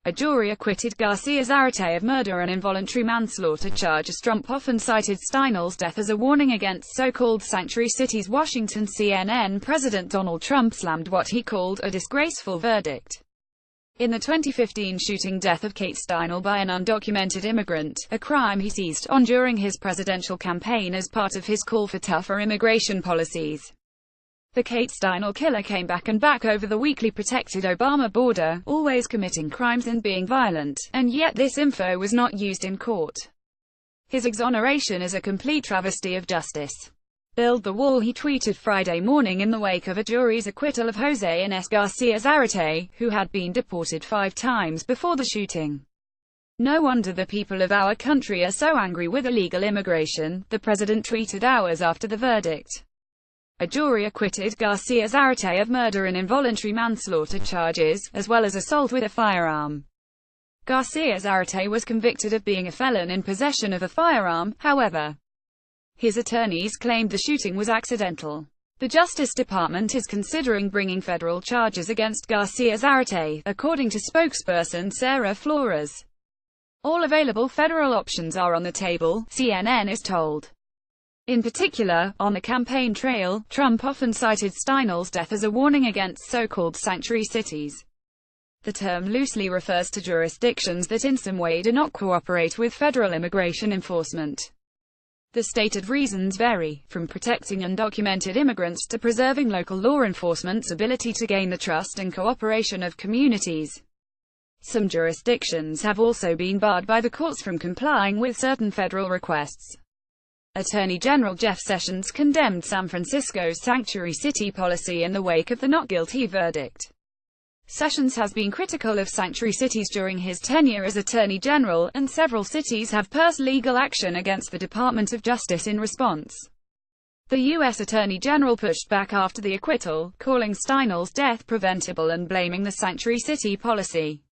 A jury acquitted Garcia Zarate of murder and involuntary manslaughter charges. Trump often cited Steinle's death as a warning against so-called sanctuary cities. Washington. CNN. President Donald Trump slammed what he called a disgraceful verdict in the 2015 shooting death of Kate Steinle by an undocumented immigrant, a crime he seized on during his presidential campaign as part of his call for tougher immigration policies. The Kate Steinle killer came back and back over the weakly protected Obama border, always committing crimes and being violent, and yet this info was not used in court. His exoneration is a complete travesty of justice. Build the wall, he tweeted Friday morning in the wake of a jury's acquittal of Jose Ines Garcia Zarate, who had been deported 5 times before the shooting. No wonder the people of our country are so angry with illegal immigration, the president tweeted hours after the verdict. A jury acquitted Garcia Zarate of murder and involuntary manslaughter charges, as well as assault with a firearm. Garcia Zarate was convicted of being a felon in possession of a firearm, however. His attorneys claimed the shooting was accidental. The Justice Department is considering bringing federal charges against Garcia Zarate, according to spokesperson Sarah Flores. All available federal options are on the table, CNN is told. In particular, on the campaign trail, Trump often cited Steinle's death as a warning against so-called sanctuary cities. The term loosely refers to jurisdictions that in some way do not cooperate with federal immigration enforcement. The stated reasons vary, from protecting undocumented immigrants to preserving local law enforcement's ability to gain the trust and cooperation of communities. Some jurisdictions have also been barred by the courts from complying with certain federal requests. Attorney General Jeff Sessions condemned San Francisco's sanctuary city policy in the wake of the not guilty verdict. Sessions has been critical of sanctuary cities during his tenure as Attorney General, and several cities have pursued legal action against the Department of Justice in response. The U.S. Attorney General pushed back after the acquittal, calling Steinle's death preventable and blaming the sanctuary city policy.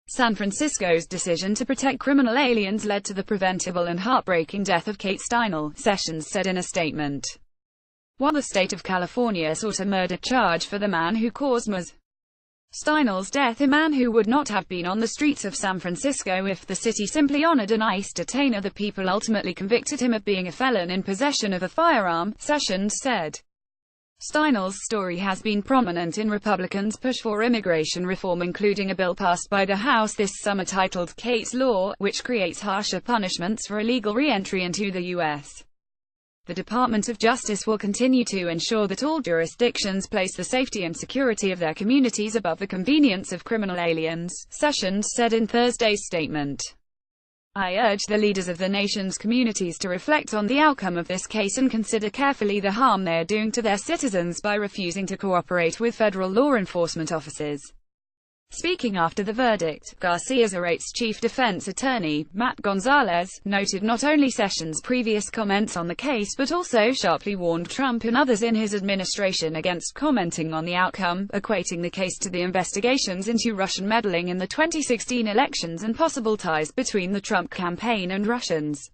San Francisco's decision to protect criminal aliens led to the preventable and heartbreaking death of Kate Steinle, Sessions said in a statement. While the state of California sought a murder charge for the man who caused Ms. Steinle's death, a man who would not have been on the streets of San Francisco if the city simply honored an ICE detainer, the people ultimately convicted him of being a felon in possession of a firearm, Sessions said. Steinle's story has been prominent in Republicans' push for immigration reform, including a bill passed by the House this summer titled Kate's Law, which creates harsher punishments for illegal re-entry into the U.S. The Department of Justice will continue to ensure that all jurisdictions place the safety and security of their communities above the convenience of criminal aliens, Sessions said in Thursday's statement. I urge the leaders of the nation's communities to reflect on the outcome of this case and consider carefully the harm they are doing to their citizens by refusing to cooperate with federal law enforcement officers. Speaking after the verdict, Garcia Zarate's chief defense attorney, Matt Gonzalez, noted not only Sessions' previous comments on the case but also sharply warned Trump and others in his administration against commenting on the outcome, equating the case to the investigations into Russian meddling in the 2016 elections and possible ties between the Trump campaign and Russians.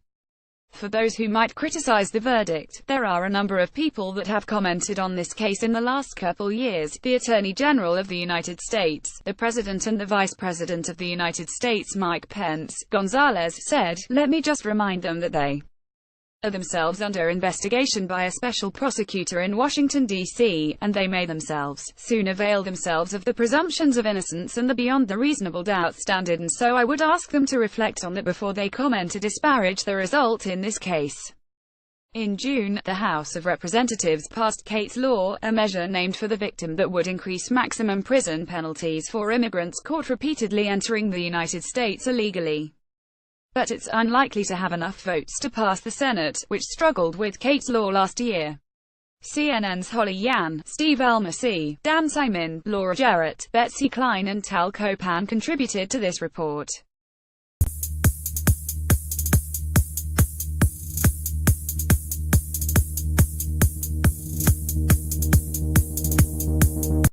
For those who might criticize the verdict, there are a number of people that have commented on this case in the last couple years: the Attorney General of the United States, the President and the Vice President of the United States Mike Pence. Gonzalez said, "Let me just remind them that they are themselves under investigation by a special prosecutor in Washington, D.C., and they may themselves soon avail themselves of the presumptions of innocence and the beyond the reasonable doubt standard, and so I would ask them to reflect on that before they comment to disparage the result in this case." In June, the House of Representatives passed Kate's Law, a measure named for the victim that would increase maximum prison penalties for immigrants caught repeatedly entering the United States illegally. But it's unlikely to have enough votes to pass the Senate, which struggled with Kate's Law last year. CNN's Holly Yan, Steve Almasi, Dan Simon, Laura Jarrett, Betsy Klein and Tal Kopan contributed to this report.